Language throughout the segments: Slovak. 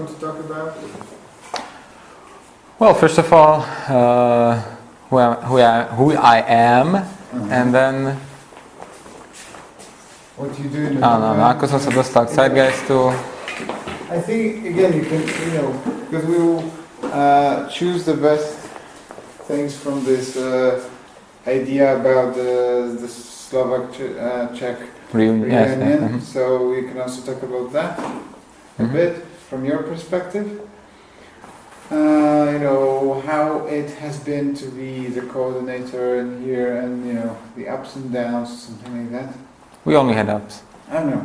want to talk about? Well, first of all, who I am, and then... What you do in the ako som sa dostal k Zeitgeistu. I think, again, you can, because we will choose the best things from this idea about the Slovak Czech reunion. Yes. So we can also talk about that a bit from your perspective. How it has been to be the coordinator in here, and the ups and downs, something like that. We only had ups. I know.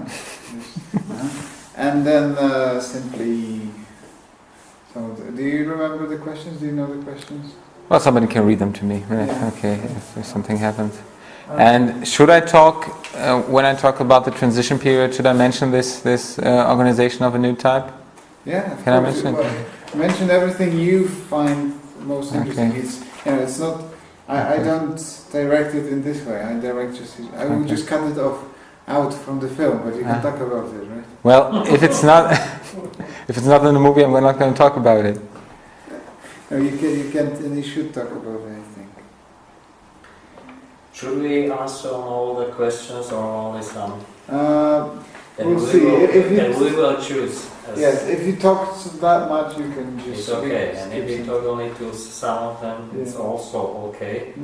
And then simply. So, do you remember the questions? Do you know the questions? Well, somebody can read them to me, right? Yeah. Okay, if something happens. And should I talk when I talk about the transition period? Should I mention this organization of a new type? Yeah. Can I mention it? Mention everything you find most interesting. Okay. It's not. I don't direct it in this way. I will just cut it off out from the film, but you can talk about it, right? Well, if it's not in the movie, I'm not going to talk about it. No, you can't, and you should talk about it, I think. Should we answer all the questions or only some? We'll see. We will choose. Yes, if you talk that much, you can just... It's okay, and if you talk only to some of them, it's also okay.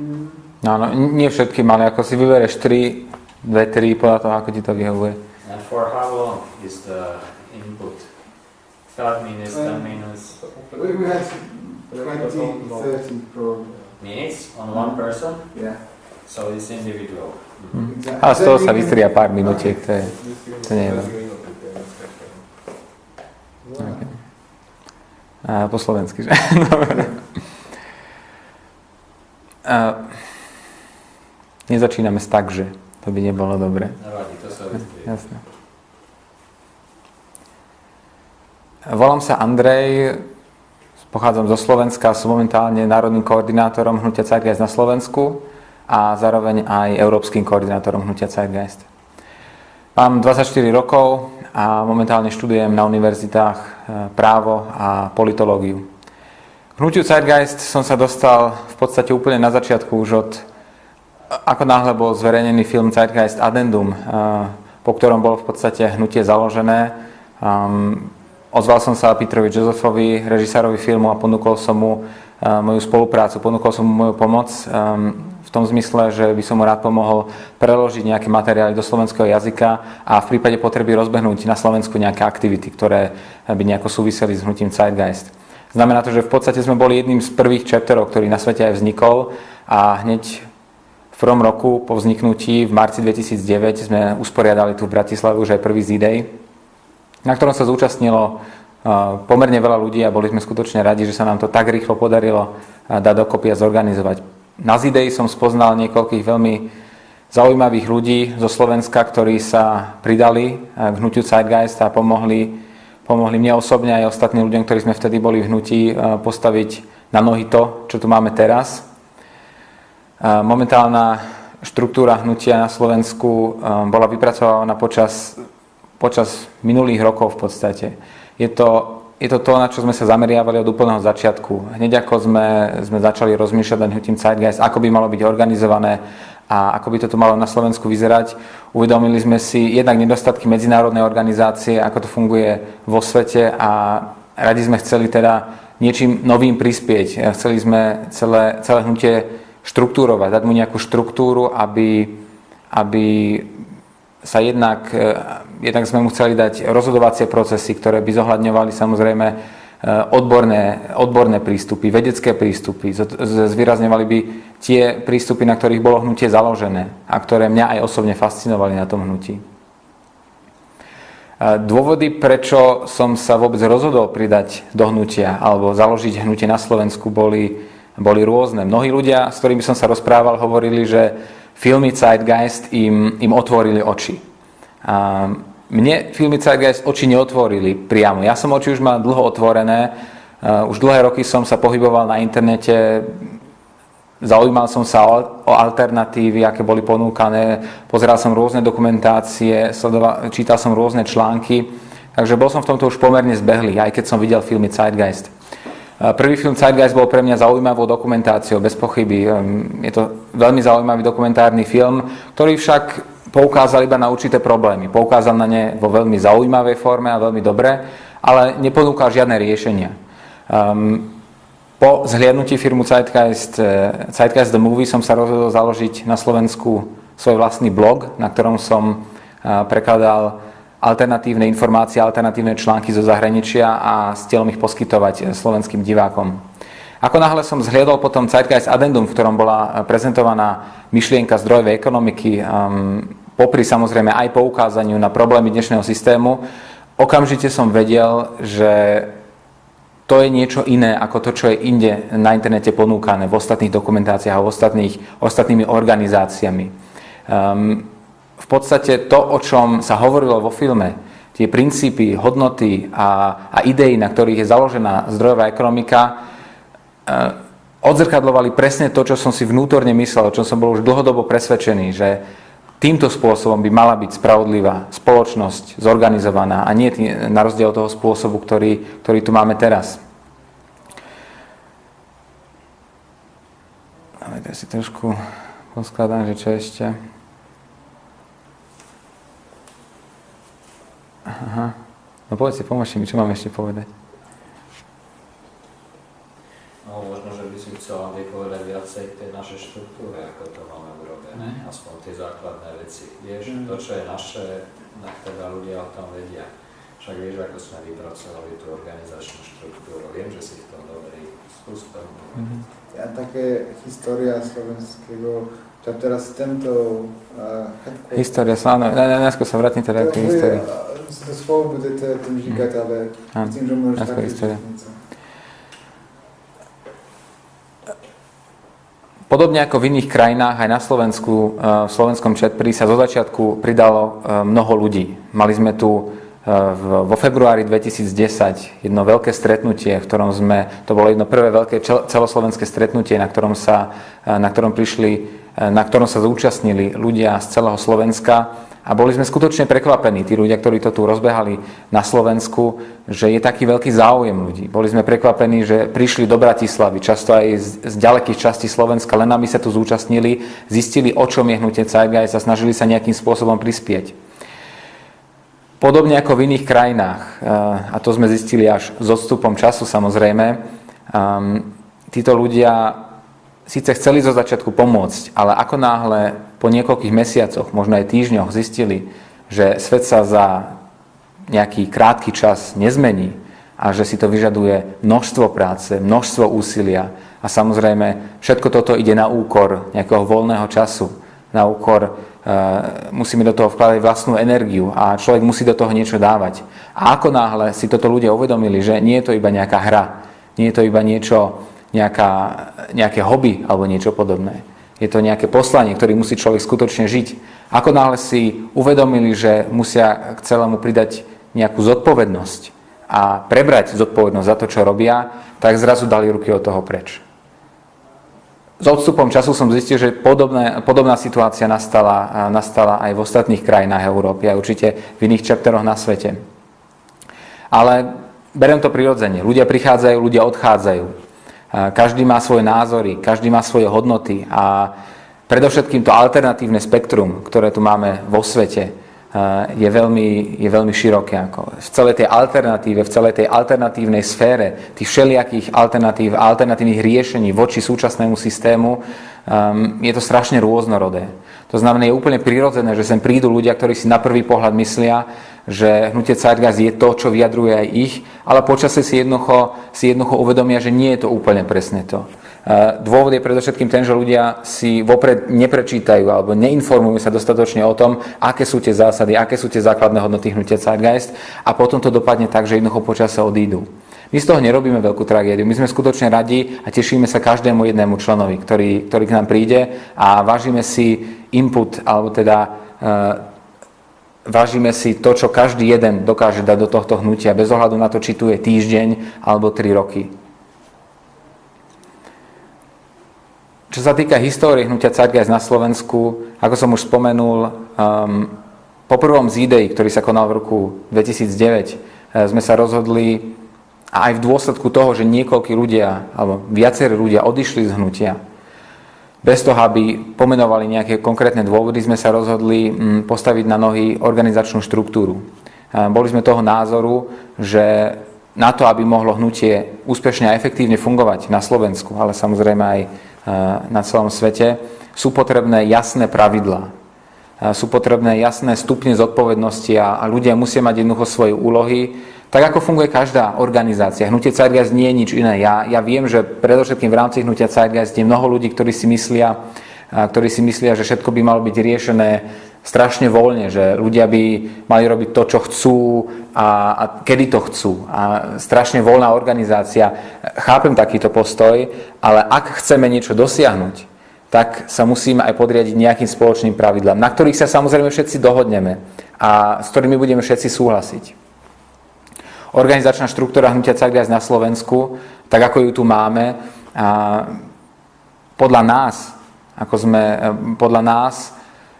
No, nie všetkým, ale ako si vybereš 3, 2, 3 podľa toho, ako ti to vyhovuje. And for how long is the input? 5 minutes, 10 minutes? We had 20, 30 probably. Minutes on one person? Yeah. So it's individual. Exactly. A z toho sa vystria pár minútiek, to nie je veľa. Okay. Po slovensky, že? Nezačíname s takže. To by nebolo dobre. Nevadí, to sa vystrie. Jasné. Volám sa Andrej, pochádzam zo Slovenska, som momentálne národným koordinátorom hnutia Zeitgeist na Slovensku a zároveň aj európskym koordinátorom hnutia Zeitgeist. Mám 24 rokov a momentálne študujem na univerzitách právo a politológiu. K hnutiu Zeitgeist som sa dostal v podstate úplne na začiatku už ako náhle bol zverejnený film Zeitgeist Addendum, po ktorom bolo v podstate hnutie založené. Ozval som sa Petrovi Josephovi, režisérovi filmu, a ponúkol som mu moju spoluprácu, ponúkol som mu moju pomoc v tom zmysle, že by som mu rád pomohol preložiť nejaké materiály do slovenského jazyka a v prípade potreby rozbehnúť na Slovensku nejaké aktivity, ktoré by nejako súviseli s hnutím Zeitgeist. Znamená to, že v podstate sme boli jedným z prvých chapterov, ktorý na svete aj vznikol, a hneď v prvom roku po vzniknutí v marci 2009 sme usporiadali tu v Bratislave už aj prvý Z-Day, na ktorom sa zúčastnilo pomerne veľa ľudí a boli sme skutočne radi, že sa nám to tak rýchlo podarilo dať dokopy a zorganizovať. Na Z-Day som spoznal niekoľkých veľmi zaujímavých ľudí zo Slovenska, ktorí sa pridali k hnutiu Zeitgeist a pomohli mne osobne aj ostatným ľuďom, ktorí sme vtedy boli v hnutí, postaviť na nohy to, čo tu máme teraz. Momentálna štruktúra hnutia na Slovensku bola vypracovaná počas minulých rokov v podstate. Je to, na čo sme sa zameriavali od úplného začiatku. Hneď ako sme začali rozmýšľať nad hnutím Zeitgeist, ako by malo byť organizované a ako by to tu malo na Slovensku vyzerať, uvedomili sme si jednak nedostatky medzinárodnej organizácie, ako to funguje vo svete, a radi sme chceli teda niečím novým prispieť. Chceli sme celé hnutie štruktúrovať, dať mu nejakú štruktúru, aby sa jednak sme mu chceli dať rozhodovacie procesy, ktoré by zohľadňovali samozrejme odborné prístupy, vedecké prístupy, zvýrazňovali by tie prístupy, na ktorých bolo hnutie založené a ktoré mňa aj osobne fascinovali na tom hnutí. Dôvody, prečo som sa vôbec rozhodol pridať do hnutia alebo založiť hnutie na Slovensku, boli rôzne. Mnohí ľudia, s ktorými som sa rozprával, hovorili, že filmy Zeitgeist im otvorili oči. Mne filmy Zeitgeist oči neotvorili priamo. Ja som oči už mal dlho otvorené. Už dlhé roky som sa pohyboval na internete, zaujímal som sa o alternatívy, aké boli ponúkané, pozeral som rôzne dokumentácie, čítal som rôzne články. Takže bol som v tomto už pomerne zbehlý, aj keď som videl filmy Zeitgeist. Prvý film Zeitgeist bol pre mňa zaujímavou dokumentáciou, bez pochyby. Je to veľmi zaujímavý dokumentárny film, ktorý však poukázal iba na určité problémy. Poukázal na ne vo veľmi zaujímavej forme a veľmi dobre, ale neponúkal žiadne riešenia. Po zhliadnutí firmu Zeitgeist The Movie som sa rozhodol založiť na Slovensku svoj vlastný blog, na ktorom som prekladal alternatívne informácie, alternatívne články zo zahraničia a s cieľom ich poskytovať slovenským divákom. Ako náhle som zhliadol potom Zeitgeist Addendum, v ktorom bola prezentovaná myšlienka zdrojovej ekonomiky, popri samozrejme aj poukázaniu na problémy dnešného systému, okamžite som vedel, že to je niečo iné ako to, čo je inde na internete ponúkané v ostatných dokumentáciách a ostatnými organizáciami. V podstate to, o čom sa hovorilo vo filme, tie princípy, hodnoty a idei, na ktorých je založená zdrojová ekonomika, odzrkadlovali presne to, čo som si vnútorne myslel, o čom som bol už dlhodobo presvedčený, že týmto spôsobom by mala byť spravodlivá spoločnosť, zorganizovaná a nie na rozdiel od toho spôsobu, ktorý tu máme teraz. Ale ja si trošku poskladám, že čo ešte. Aha. No povedz si, pomôžte mi, čo mám ešte povedať. No možno, že by si chcel vypovedať viacej k tej našej štruktúre, ako to máme urobené, aspoň tie základné veci. Vieš, to, čo je naše, teda ľudia o tom vedia. Však vieš, ako sme vypracovali tú organizačnú štruktúru. Viem, že si v tom dobrý. Skús to. Ja také história slovenského, čo teraz tento... História, áno, najskôr sa vrátim teda k histórii. To spolu budete tým říkať, ale myslím, že môžeš také história. Podobne ako v iných krajinách, aj na Slovensku, v slovenskom Četpri sa zo začiatku pridalo mnoho ľudí. Mali sme tu vo februári 2010 jedno veľké stretnutie, v ktorom to bolo jedno prvé veľké celoslovenské stretnutie, na ktorom sa zúčastnili ľudia z celého Slovenska. A boli sme skutočne prekvapení, tí ľudia, ktorí to tu rozbehali na Slovensku, že je taký veľký záujem ľudí. Boli sme prekvapení, že prišli do Bratislavy, často aj z ďalekých častí Slovenska, len aby sa tu zúčastnili, zistili, o čom je hnutie Zeitgeist a snažili sa nejakým spôsobom prispieť. Podobne ako v iných krajinách, a to sme zistili až s odstupom času samozrejme, títo ľudia síce chceli zo začiatku pomôcť, ale ako náhle po niekoľkých mesiacoch, možno aj týždňoch zistili, že svet sa za nejaký krátky čas nezmení a že si to vyžaduje množstvo práce, množstvo úsilia a samozrejme všetko toto ide na úkor nejakého voľného času, na úkor musíme do toho vkladať vlastnú energiu a človek musí do toho niečo dávať. A ako náhle si toto ľudia uvedomili, že nie je to iba nejaká hra, nie je to iba nejaké hobby alebo niečo podobné. Je to nejaké poslanie, ktoré musí človek skutočne žiť. Ako náhle si uvedomili, že musia k celému pridať nejakú zodpovednosť a prebrať zodpovednosť za to, čo robia, tak zrazu dali ruky od toho preč. S odstupom času som zistil, že podobná situácia nastala aj v ostatných krajinách Európy a určite v iných chapteroch na svete. Ale beriem to prirodzene. Ľudia prichádzajú, ľudia odchádzajú. Každý má svoje názory, každý má svoje hodnoty a predovšetkým to alternatívne spektrum, ktoré tu máme vo svete, je veľmi široké. V celej tej alternatíve, v celej tej alternatívnej sfére, tých všelijakých alternatív a alternatívnych riešení voči súčasnému systému, je to strašne rôznorodé. To znamená, je úplne prirodzené, že sem prídu ľudia, ktorí si na prvý pohľad myslia, že hnutie Zeitgeist je to, čo vyjadruje aj ich, ale počasie si jednoducho uvedomia, že nie je to úplne presne to. Dôvod je predovšetkým ten, že ľudia si vopred neprečítajú alebo neinformujú sa dostatočne o tom, aké sú tie zásady, aké sú tie základné hodnoty hnutia Zeitgeist a potom to dopadne tak, že jednoducho počasie odídu. My z toho nerobíme veľkú tragédiu, my sme skutočne radi a tešíme sa každému jednému členovi, ktorý k nám príde a vážime si input, alebo teda vážime si to, čo každý jeden dokáže dať do tohto hnutia, bez ohľadu na to, či tu je týždeň alebo 3 roky. Čo sa týka histórie hnutia Zeitgeist na Slovensku, ako som už spomenul, po prvom Z-Day, ktorý sa konal v roku 2009, sme sa rozhodli, a aj v dôsledku toho, že niekoľkí ľudia, alebo viacerí ľudia odišli z hnutia, bez toho, aby pomenovali nejaké konkrétne dôvody, sme sa rozhodli postaviť na nohy organizačnú štruktúru. Boli sme toho názoru, že na to, aby mohlo hnutie úspešne a efektívne fungovať na Slovensku, ale samozrejme aj na celom svete, sú potrebné jasné pravidlá. Sú potrebné jasné stupne zodpovednosti a ľudia musia mať jednoducho svoje úlohy. Tak ako funguje každá organizácia. Hnutie Zeitgeist nie je nič iné. Ja viem, že predovšetkým v rámci hnutia Zeitgeist je mnoho ľudí, ktorí si myslia, že všetko by malo byť riešené strašne voľne, že ľudia by mali robiť to, čo chcú a kedy to chcú. A strašne voľná organizácia. Chápem takýto postoj, ale ak chceme niečo dosiahnuť, tak sa musíme aj podriadiť nejakým spoločným pravidlám, na ktorých sa samozrejme všetci dohodneme a s ktorými budeme všetci súhlasiť. Organizačná štruktúra hnutia Zeitgeist na Slovensku, tak ako ju tu máme, podľa nás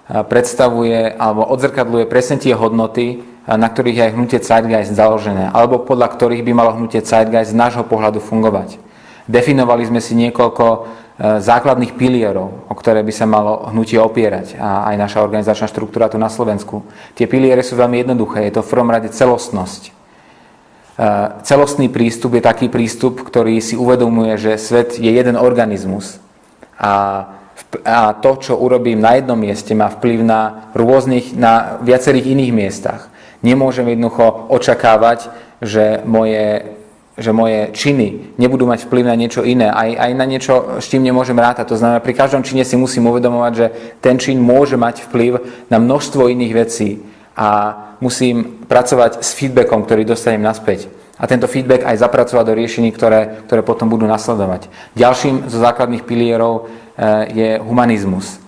predstavuje alebo odzrkadľuje presne tie hodnoty, na ktorých je aj hnutie Zeitgeist založené, alebo podľa ktorých by malo hnutie Zeitgeist z nášho pohľadu fungovať. Definovali sme si niekoľko základných pilierov, o ktoré by sa malo hnutie opierať, a aj naša organizačná štruktúra tu na Slovensku. Tie piliere sú veľmi jednoduché, je to v prvom rade celostnosť. Celostný prístup je taký prístup, ktorý si uvedomuje, že svet je jeden organizmus a to, čo urobím na jednom mieste, má vplyv na viacerých iných miestach. Nemôžem jednoducho očakávať, že moje činy nebudú mať vplyv na niečo iné, aj na niečo, s čím nemôžem rátať. To znamená, pri každom čine si musím uvedomovať, že ten čin môže mať vplyv na množstvo iných vecí a musím pracovať s feedbackom, ktorý dostanem naspäť. A tento feedback aj zapracovať do riešení, ktoré potom budú nasledovať. Ďalším zo základných pilierov je humanizmus.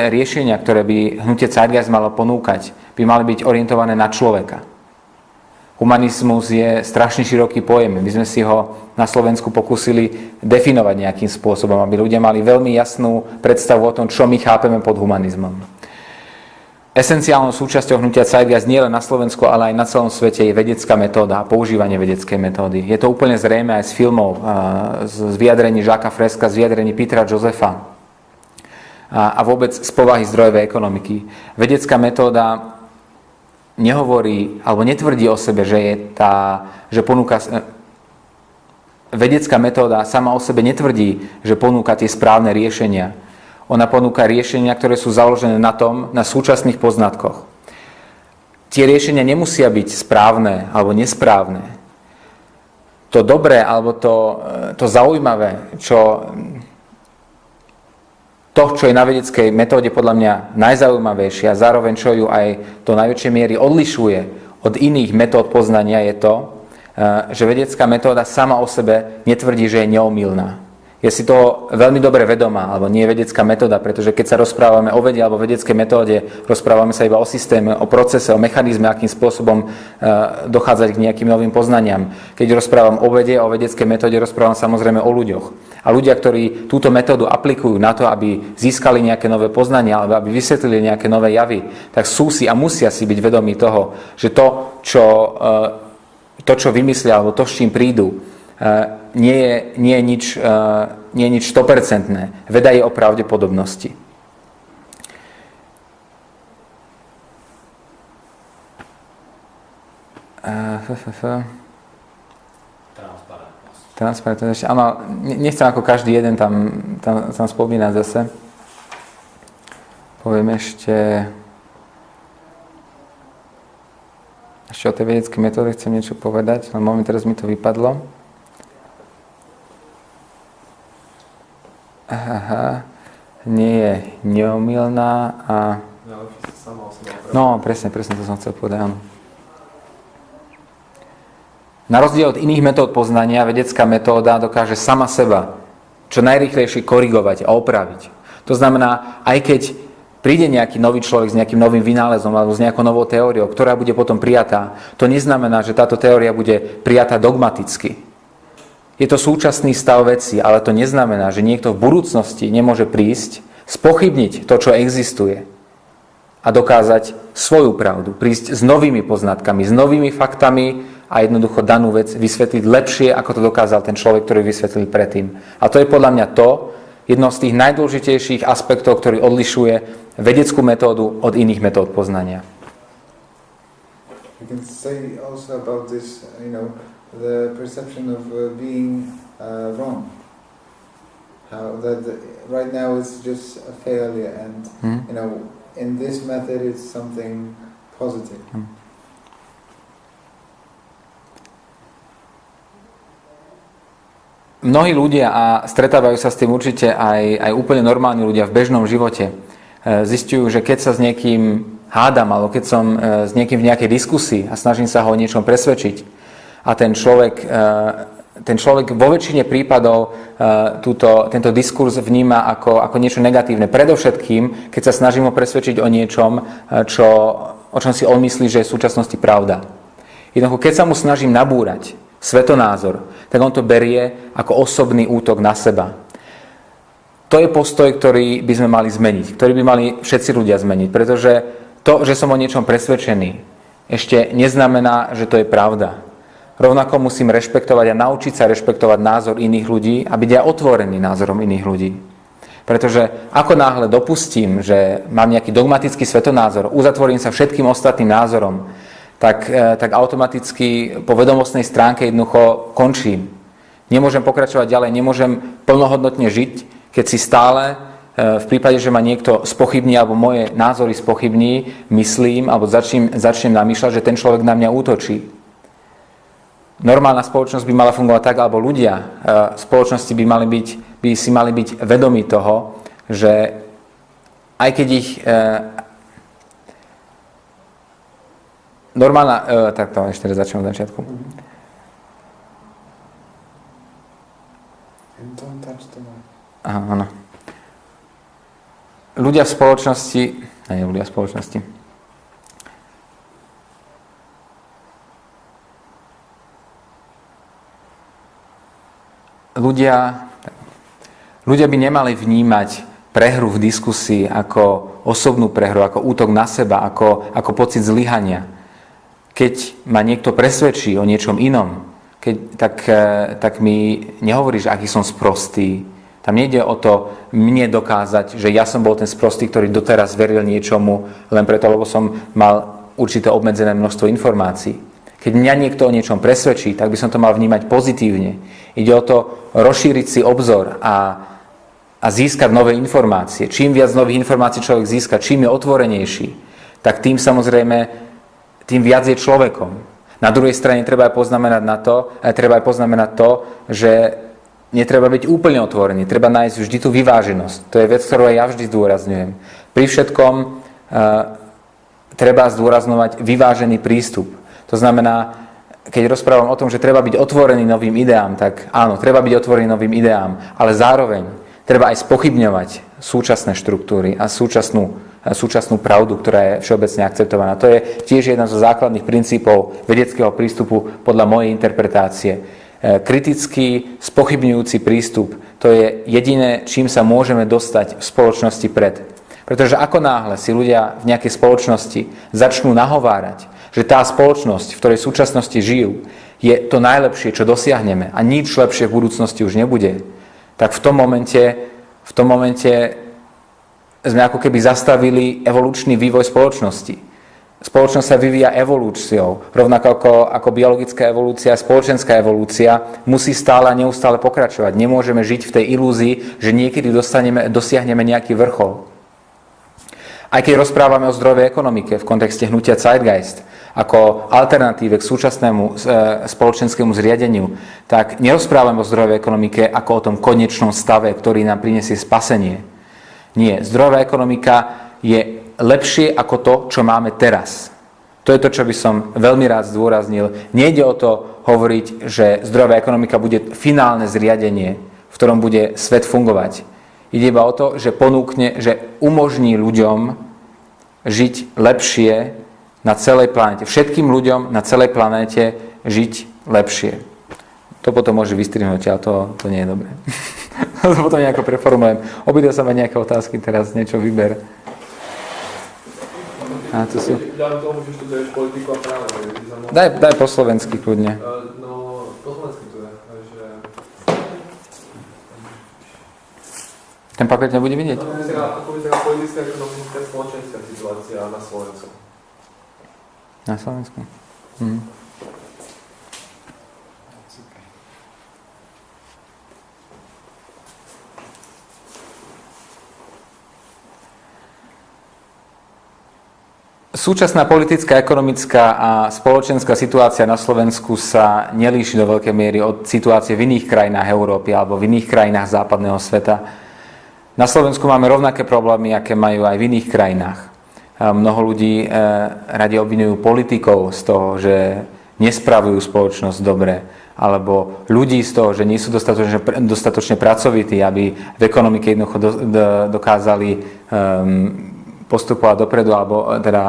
Riešenia, ktoré by hnutie Zeitgeist malo ponúkať, by mali byť orientované na človeka. Humanizmus je strašne široký pojem. My sme si ho na Slovensku pokúsili definovať nejakým spôsobom, aby ľudia mali veľmi jasnú predstavu o tom, čo my chápeme pod humanizmom. Esenciálnou súčasťou hnutia Zeitgeist nielen na Slovensku, ale aj na celom svete je vedecká metóda a používanie vedeckej metódy. Je to úplne zrejme aj z filmov, z vyjadrení Jacquesa Fresca, z vyjadrení Petera Josepha a vôbec z povahy zdrojovej ekonomiky. Vedecká metóda nehovorí alebo netvrdí o sebe, že ponúka. Vedecká metóda sama o sebe netvrdí, že ponúka tie správne riešenia. Ona ponúka riešenia, ktoré sú založené na súčasných poznatkoch. Tie riešenia nemusia byť správne alebo nesprávne. To dobré alebo to zaujímavé, čo je na vedeckej metóde podľa mňa najzaujímavejšie a zároveň čo ju aj do najväčšej miery odlišuje od iných metód poznania, je to, že vedecká metóda sama o sebe netvrdí, že je neomylná. Je si to veľmi dobre vedomá, alebo nie je vedecká metóda, pretože keď sa rozprávame o vede alebo vedeckej metóde, rozprávame sa iba o systéme, o procese, o mechanizme, akým spôsobom dochádzať k nejakým novým poznaniam. Keď rozprávam o vede, o vedeckej metóde, rozprávam samozrejme o ľuďoch. A ľudia, ktorí túto metódu aplikujú na to, aby získali nejaké nové poznania, alebo aby vysvetlili nejaké nové javy, tak sú si a musia si byť vedomí toho, že to, čo vymyslia, alebo to, s čím prídu, nie je nič 100%. Veda je o pravdepodobnosti. Transparentnosť. Áno, nechcem ako každý jeden tam spomínať zase. Poviem ešte o tej vedeckej metóde chcem niečo povedať, len moment, teraz mi to vypadlo. Nie je neomylná a... No, presne, to som chcel povedať, áno. Na rozdiel od iných metód poznania, vedecká metóda dokáže sama seba čo najrýchlejšie korigovať a opraviť. To znamená, aj keď príde nejaký nový človek s nejakým novým vynálezom alebo s nejakou novou teóriou, ktorá bude potom prijatá, to neznamená, že táto teória bude prijatá dogmaticky. Je to súčasný stav veci, ale to neznamená, že niekto v budúcnosti nemôže prísť, spochybniť to, čo existuje a dokázať svoju pravdu, prísť s novými poznatkami, s novými faktami a jednoducho danú vec vysvetliť lepšie, ako to dokázal ten človek, ktorý vysvetlil predtým. A to je podľa mňa jedno z tých najdôležitejších aspektov, ktorý odlišuje vedeckú metódu od iných metód poznania. You can say also about this, the perception of being wrong. How that right now it's just a failure, and in this method it's something positive. Mnohí ľudia, a stretávajú sa s tým určite aj úplne normálni ľudia v bežnom živote, zistujú, že keď sa s niekým hádam, alebo keď som s niekým v nejakej diskusii a snažím sa ho o niečom presvedčiť a ten človek vo väčšine prípadov tento diskurs vníma ako niečo negatívne. Predovšetkým, keď sa snažím ho presvedčiť o niečom, o čom si on myslí, že je v súčasnosti pravda. Jednoducho, keď sa mu snažím nabúrať svetonázor, tak on to berie ako osobný útok na seba. To je postoj, ktorý by sme mali zmeniť, ktorý by mali všetci ľudia zmeniť, pretože to, že som o niečom presvedčený, ešte neznamená, že to je pravda. Rovnako musím rešpektovať a naučiť sa rešpektovať názor iných ľudí a byť aj otvorený názorom iných ľudí. Pretože ako náhle dopustím, že mám nejaký dogmatický svetonázor, uzatvorím sa všetkým ostatným názorom, tak automaticky po vedomostnej stránke jednoducho končím. Nemôžem pokračovať ďalej, nemôžem plnohodnotne žiť, keď si stále v prípade, že ma niekto spochybní alebo moje názory spochybní, myslím alebo začnem namýšľať, že ten človek na mňa útočí. Normálna spoločnosť by mala fungovať tak, alebo ľudia spoločnosti by si mali byť vedomí toho, že aj keď ich tak to ešte raz začnem od začiatku. Aha, áno. Ľudia v spoločnosti. Ľudia by nemali vnímať prehru v diskusii ako osobnú prehru, ako útok na seba, ako pocit zlyhania. Keď ma niekto presvedčí o niečom inom, tak mi nehovorí, že aký som sprostý. Tam nejde o to mne dokázať, že ja som bol ten sprostý, ktorý doteraz veril niečomu len preto, lebo som mal určité obmedzené množstvo informácií. Keď mňa niekto o niečom presvedčí, tak by som to mal vnímať pozitívne. Ide o to rozšíriť si obzor a získať nové informácie. Čím viac nových informácií človek získa, čím je otvorenejší, tak tým samozrejme tým viac je človekom. Na druhej strane treba aj poznamenať to, že netreba byť úplne otvorený, treba nájsť vždy tú vyváženosť. To je vec, ktorú aj ja vždy zdôrazňujem. Pri všetkom treba zdôrazňovať vyvážený prístup. To znamená, keď rozprávam o tom, že treba byť otvorený novým ideám, tak áno, treba byť otvorený novým ideám, ale zároveň treba aj spochybňovať súčasné štruktúry a súčasnú pravdu, ktorá je všeobecne akceptovaná. To je tiež jeden zo základných princípov vedeckého prístupu podľa mojej interpretácie. Kritický, spochybňujúci prístup, to je jediné, čím sa môžeme dostať v spoločnosti pred. Pretože ako náhle si ľudia v nejakej spoločnosti začnú nahovárať, že tá spoločnosť, v ktorej v súčasnosti žijú, je to najlepšie, čo dosiahneme a nič lepšie v budúcnosti už nebude, tak v tom momente sme ako keby zastavili evolučný vývoj spoločnosti. Spoločnosť sa vyvíja evolúciou, rovnako ako biologická evolúcia, spoločenská evolúcia musí stále a neustále pokračovať. Nemôžeme žiť v tej ilúzii, že niekedy dosiahneme nejaký vrchol. Aj keď rozprávame o zdrojovej ekonomike v kontexte hnutia Zeitgeist, ako alternatíve k súčasnému spoločenskému zriadeniu, tak nerozprávame o zdrojovej ekonomike ako o tom konečnom stave, ktorý nám prinesie spasenie. Nie, zdrojová ekonomika je lepšie ako to, čo máme teraz. To je to, čo by som veľmi rád zdôraznil. Nejde o to hovoriť, že zdrojová ekonomika bude finálne zriadenie, v ktorom bude svet fungovať. Ide iba o to, že umožní ľuďom žiť lepšie na celej planéte. Všetkým ľuďom na celej planéte žiť lepšie. To potom môže vystrihnúť, ale to nie je dobré. To potom nejako preformulujem. Obidve sa ma nejaké otázky, teraz niečo vyber. A to sú... Vzhľadom tomu, že študuješ politiku a právo, by sa mohol... Daj po slovensky kľudne. No, po slovensky to je, že... Ten papier nebude vidieť? Ako vyzerá politická, ekonomická, spoločenská situácia na Slovensku? Na Slovensku. Mhm. Súčasná politická, ekonomická a spoločenská situácia na Slovensku sa nelíši do veľkej miery od situácie v iných krajinách Európy alebo v iných krajinách západného sveta. Na Slovensku máme rovnaké problémy, aké majú aj v iných krajinách. Mnoho ľudí radi obvinujú politikov z toho, že nespravujú spoločnosť dobre, alebo ľudí z toho, že nie sú dostatočne pracovití, aby v ekonomike jednoducho dokázali postupovať dopredu, alebo teda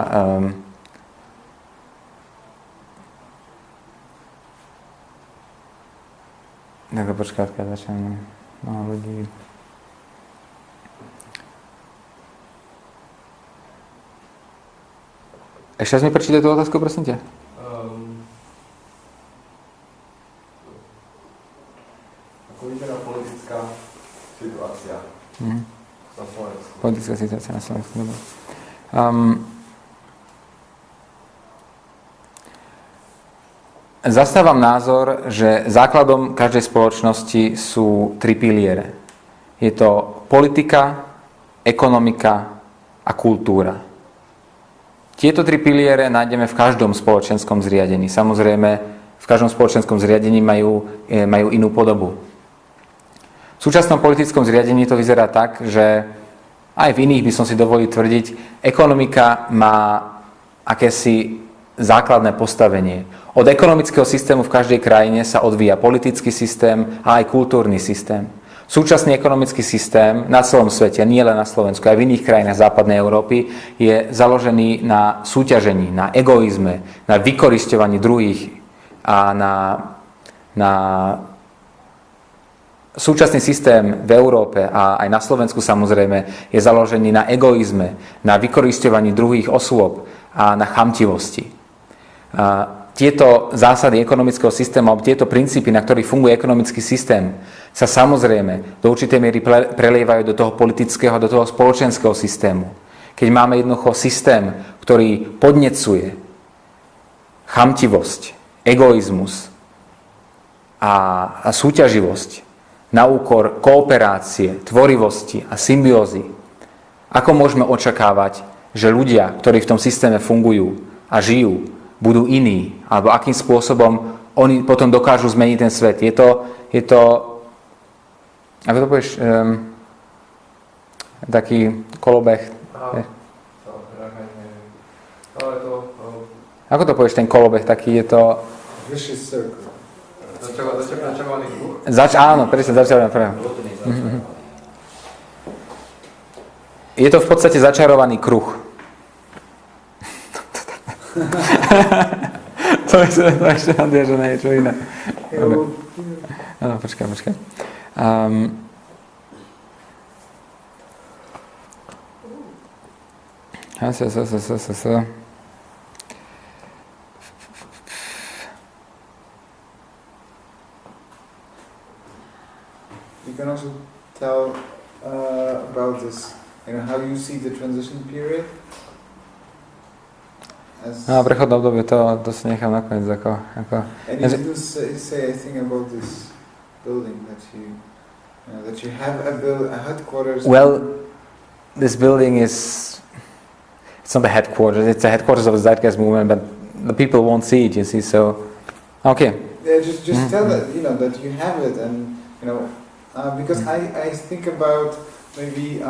počkaj, odkiaľ začnem. Mnoho ľudí. Ešte raz mi prečítaj tú otázku, prosím ťa. Ako vyzerá politická situácia na Slovensku? Politická situácia na Slovensku, dobre. Zastávam názor, že základom každej spoločnosti sú 3 piliere. Je to politika, ekonomika a kultúra. Tieto 3 piliere nájdeme v každom spoločenskom zriadení. Samozrejme, v každom spoločenskom zriadení majú inú podobu. V súčasnom politickom zriadení to vyzerá tak, že aj v iných by som si dovolil tvrdiť, ekonomika má akési základné postavenie. Od ekonomického systému v každej krajine sa odvíja politický systém a aj kultúrny systém. Súčasný ekonomický systém na celom svete, nie len na Slovensku, aj v iných krajinách západnej Európy, je založený na súťažení, na egoizme, na vykorisťovaní druhých a na súčasný systém v Európe a aj na Slovensku samozrejme je založený na egoizme, na vykorisťovaní druhých osôb a na chamtivosti. Tieto zásady ekonomického systému, alebo tieto princípy, na ktorých funguje ekonomický systém, sa samozrejme do určitej miery prelievajú do toho politického, do toho spoločenského systému. Keď máme jednoducho systém, ktorý podnecuje chamtivosť, egoizmus a súťaživosť na úkor kooperácie, tvorivosti a symbiózy, ako môžeme očakávať, že ľudia, ktorí v tom systéme fungujú a žijú, budú iní, alebo akým spôsobom oni potom dokážu zmeniť ten svet. Je to ako to povieš, taký kolobeh. Ako to povieš, ten kolobeh, taký je to... Vicious circle. Začarovaný kruh? Áno, presne, začarovaný kruh. Je to v podstate začarovaný kruh. To ešte nadvieža na niečo iné. Áno, počkaj. You can also tell about this, how you see the transition period. Prechodné obdobie, to si nechám nakoniec ako... And you do say, I think, about this building that you have a headquarters. Well, this building it's not the headquarters. It's the headquarters of the Zeitgeist movement, but the people won't see it. You see, so okay. Yeah, just tell that that you have it, and because I think about maybe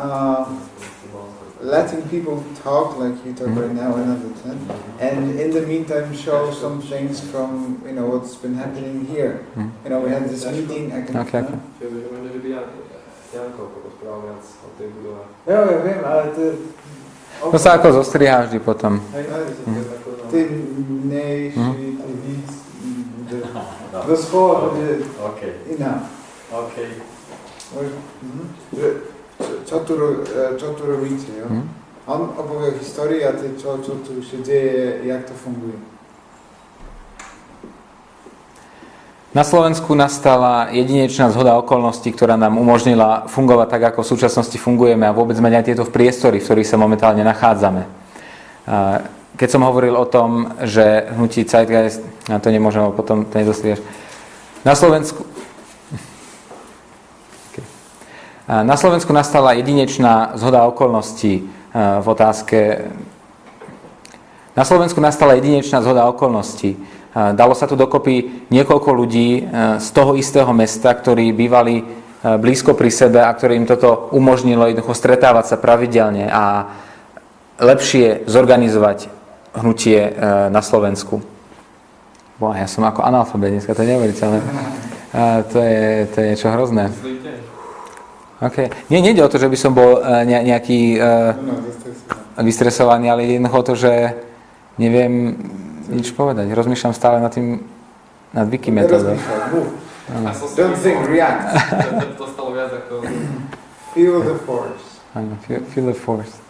letting people talk like you talk right now another time, and in the meantime show some things from what's been happening here. We had this meeting. Okay. Ja viem, ale to... To sa ako zostriha vždy potom. Ty nejší, ty víc, do schova bude iná. Čo tu robíte, jo? On opowie o historii, a ty co tu się dzieje, jak to funguje. Na Slovensku nastala jedinečná zhoda okolností, ktorá nám umožnila fungovať tak, ako v súčasnosti fungujeme a vôbec mať aj tieto priestory, v ktorých sa momentálne nachádzame. Keď som hovoril o tom, že hnutí Zeitgeist, a to nemôžem, potom to nedostrieš. Na Slovensku nastala jedinečná zhoda okolností v otázke. Na Slovensku nastala jedinečná zhoda okolností. Dalo sa tu dokopy niekoľko ľudí z toho istého mesta, ktorí bývali blízko pri sebe a ktorým toto umožnilo jednoducho stretávať sa pravidelne a lepšie zorganizovať hnutie na Slovensku. Boha, ja som ako analfabet dneska, to je neuveriteľné. To je niečo hrozné. Okay. Nejde o to, že by som bol nejaký vystresovaný, ale jednoducho to, že neviem nič povedať. Rozmýšľam stále nad tým, nad Wikimetodou. Don't think, react. To stalo viac ako... Feel the force. Áno, feel the force.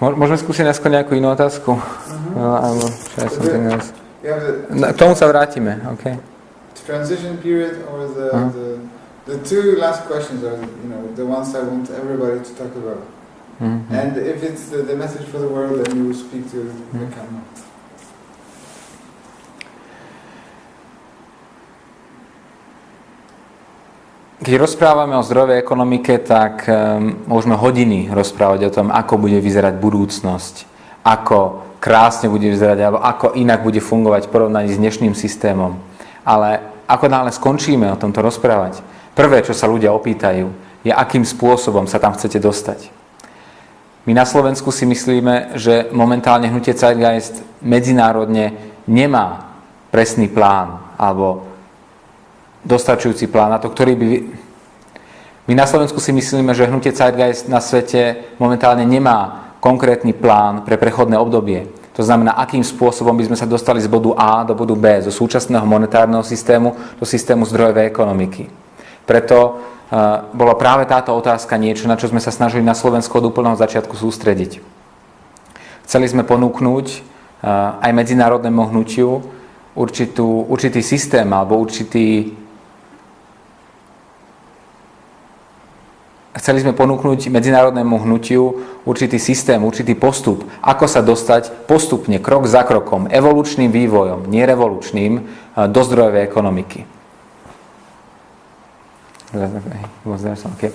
Môžeme skúsiť najskôr nejakú inú otázku? Alebo k tomu sa vrátime, OK. Transition period or the two last questions are, the ones I want everybody to talk about. And if it's the message for the world, then you will speak to the camera. Keď rozprávame o zdrojovej ekonomike, tak môžeme hodiny rozprávať o tom, ako bude vyzerať budúcnosť, ako krásne bude vyzerať, alebo ako inak bude fungovať v porovnaní s dnešným systémom. Ale ako náhle skončíme o tomto rozprávať, prvé, čo sa ľudia opýtajú, je, akým spôsobom sa tam chcete dostať. My na Slovensku si myslíme, že momentálne hnutie Zeitgeist medzinárodne nemá presný plán, alebo dostačujúci plán na to, ktorý by... My na Slovensku si myslíme, že hnutie Zeitgeist na svete momentálne nemá konkrétny plán pre prechodné obdobie. To znamená, akým spôsobom by sme sa dostali z bodu A do bodu B, zo súčasného monetárneho systému do systému zdrojovej ekonomiky. Preto bola práve táto otázka niečo, na čo sme sa snažili na Slovensku od úplného začiatku sústrediť. Chceli sme ponúknuť aj medzinárodnému hnutiu určitý systém alebo Chceli sme ponúknuť medzinárodnému hnutiu určitý systém, určitý postup, ako sa dostať postupne, krok za krokom, evolučným vývojom, nie revolučným, do zdrojovej ekonomiky. Okay.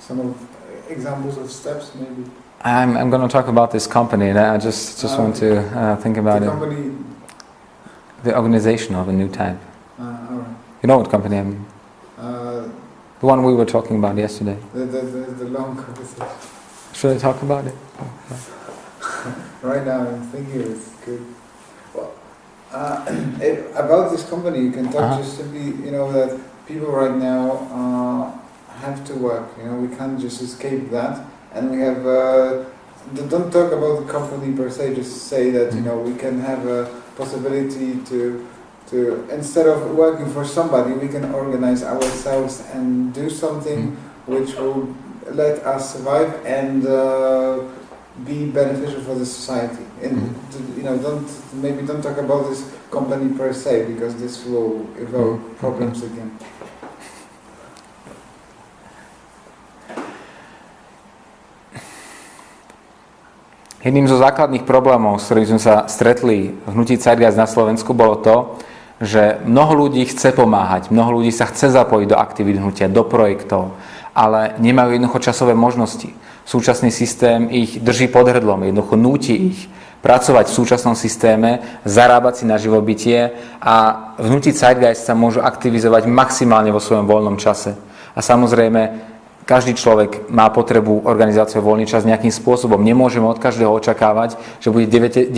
Some examples of steps, maybe. I'm going to talk about this company, and I just want to think about the it. Company. The organization of a new type. All right. You know what company I mean? The one we were talking about yesterday. The long conversation. Should I talk about it? Right now, I'm thinking it's good. Well, about this company, you can talk just simply, that people right now have to work. We can't just escape that, and we have. Don't talk about the company per se. Just say that we can have a possibility to instead of working for somebody, we can organize ourselves and do something which will let us survive and be beneficial for the society. And don't talk about this company per se, because this will evoke problems again. Jedným zo základných problémov, s ktorými sme sa stretli v hnutí Zeitgeist na Slovensku, bolo to, že mnoho ľudí chce pomáhať, mnoho ľudí sa chce zapojiť do aktivít hnutia, do projektov, ale nemajú jednoducho časové možnosti. Súčasný systém ich drží pod hrdlom, jednoducho núti ich pracovať v súčasnom systéme, zarábať si na živobytie a v hnutí Zeitgeist sa môžu aktivizovať maximálne vo svojom voľnom čase. A samozrejme, každý človek má potrebu organizácie voľný čas nejakým spôsobom. Nemôžeme od každého očakávať, že bude 90%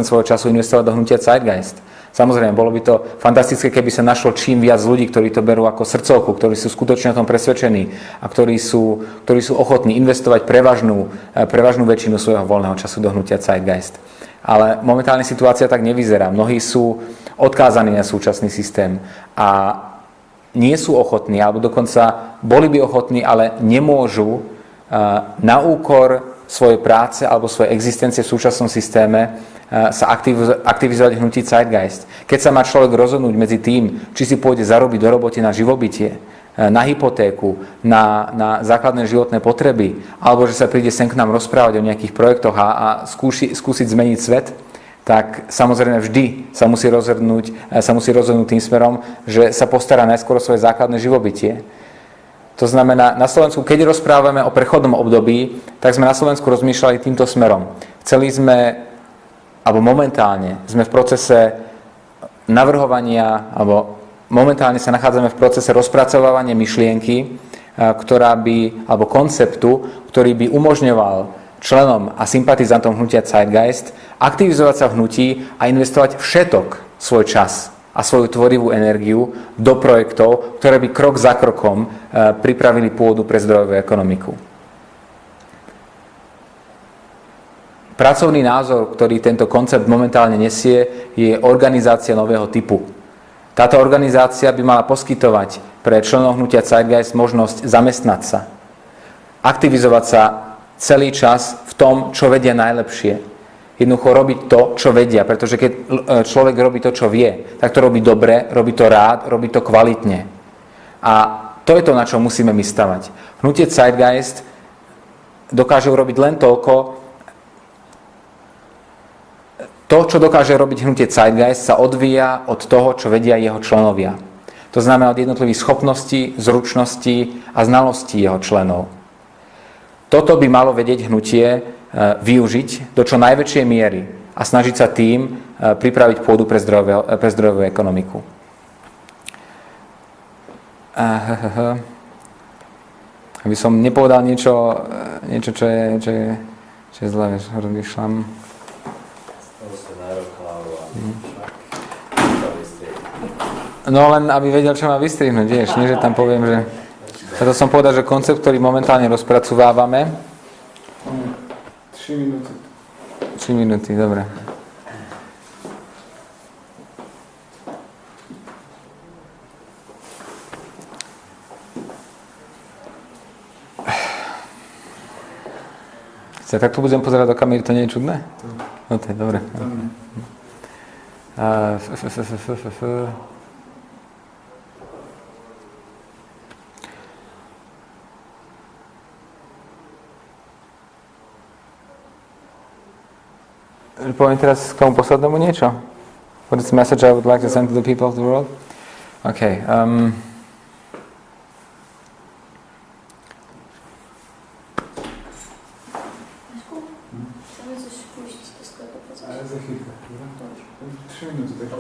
svojho času investovať do hnutia Zeitgeist. Samozrejme, bolo by to fantastické, keby sa našlo čím viac ľudí, ktorí to berú ako srdcovku, ktorí sú skutočne o tom presvedčení a ktorí sú ochotní investovať prevažnú väčšinu svojho voľného času do hnutia Zeitgeist. Ale momentálne situácia tak nevyzerá. Mnohí sú odkázaní na súčasný systém a nie sú ochotní, alebo dokonca boli by ochotní, ale nemôžu na úkor svojej práce alebo svojej existencie v súčasnom systéme sa aktivizovať hnutí Zeitgeist. Keď sa má človek rozhodnúť medzi tým, či si pôjde zarobiť do roboty na živobytie, na hypotéku, na základné životné potreby, alebo že sa príde sem k nám rozprávať o nejakých projektoch a skúsiť zmeniť svet, tak samozrejme vždy sa musí rozhodnúť tým smerom, že sa postará najskôr o svoje základné živobytie. To znamená, na Slovensku, keď rozprávame o prechodnom období, tak sme na Slovensku rozmýšľali týmto smerom. Momentálne sme v procese navrhovania, alebo momentálne sa nachádzame v procese rozpracovávania myšlienky, alebo konceptu, ktorý by umožňoval členom a sympatizantom hnutia Zeitgeist aktivizovať sa v hnutí a investovať všetok svoj čas a svoju tvorivú energiu do projektov, ktoré by krok za krokom pripravili pôdu pre zdrojovú ekonomiku. Pracovný názor, ktorý tento koncept momentálne nesie, je organizácia nového typu. Táto organizácia by mala poskytovať pre členov hnutia Zeitgeist možnosť zamestnať sa, aktivizovať sa celý čas v tom, čo vedia najlepšie. Jednoducho robiť to, čo vedia, pretože keď človek robí to, čo vie, tak to robí dobre, robí to rád, robí to kvalitne. A to je to, na čo musíme my stavať. Hnutie Zeitgeist dokáže urobiť len toľko. To, čo dokáže robiť hnutie Zeitgeist, sa odvíja od toho, čo vedia jeho členovia. To znamená od jednotlivých schopností, zručností a znalostí jeho členov. Toto by malo vedieť hnutie využiť do čo najväčšej miery a snažiť sa tým pripraviť pôdu pre zdrojovú ekonomiku. Aby som nepovedal niečo čo je zlé, vieš, rozmýšľam. No len, aby vedel, čo má vystrihnúť, vieš, nie, že tam poviem, že... Preto som povedal, že koncept, ktorý momentálne rozpracovávame... 3 minúty. 3 minúty, dobre. Tak tu budem pozerať do kamery, to nie je čudné? No to je dobre. Poviem teraz k tomu poslednému niečo. What is the message I would like to send to the people of the world? Okay. Ale za chwilkę, dobra? 3 minuty, tak.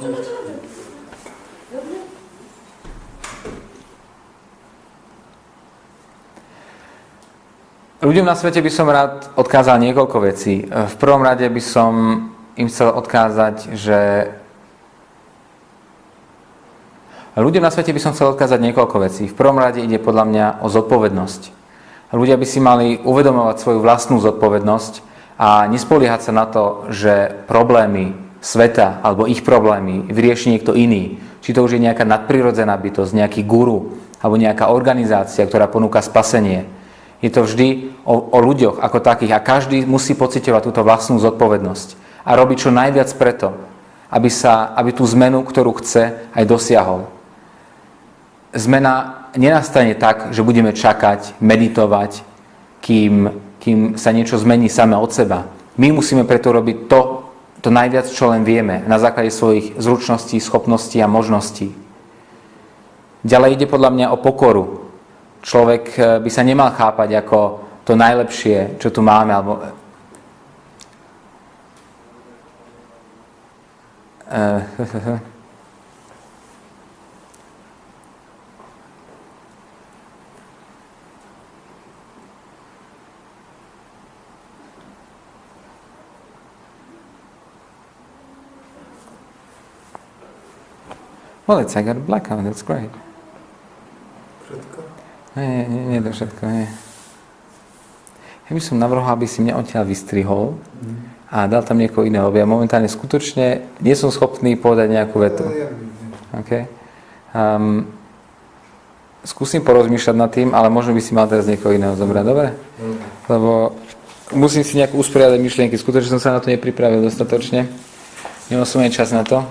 Ľuďom na svete by som rád odkázal niekoľko vecí. V prvom rade by som im chcel odkázať, že... Ľuďom na svete by som chcel odkázať niekoľko vecí. V prvom rade ide podľa mňa o zodpovednosť. Ľudia by si mali uvedomovať svoju vlastnú zodpovednosť a nespoliehať sa na to, že problémy sveta alebo ich problémy vyrieši niekto iný. Či to už je nejaká nadprirodzená bytosť, nejaký guru alebo nejaká organizácia, ktorá ponúka spasenie. Je to vždy o ľuďoch ako takých a každý musí pociťovať túto vlastnú zodpovednosť a robiť čo najviac preto, aby tú zmenu, ktorú chce, aj dosiahol. Zmena nenastane tak, že budeme čakať, meditovať, kým sa niečo zmení same od seba. My musíme preto robiť to najviac, čo len vieme, na základe svojich zručností, schopností a možností. Ďalej ide podľa mňa o pokoru. Človek by sa nemal chápať ako to najlepšie, čo tu máme, alebo... Well, it's I got a blackout, that's great. Všetko? Nie to všetko, nie. Ja by som navrhol, aby si mňa odtiaľ vystrihol a dal tam niekoho iného, lebo ja momentálne skutočne nie som schopný povedať nejakú vetu. Okay? Skúsim porozmýšľať nad tým, ale možno by si mal teraz niekoho iného zobrať, dobre? Lebo musím si nejak usporiadať myšlienky, skutočne som sa na to nepripravil dostatočne. Nemal som aj čas na to.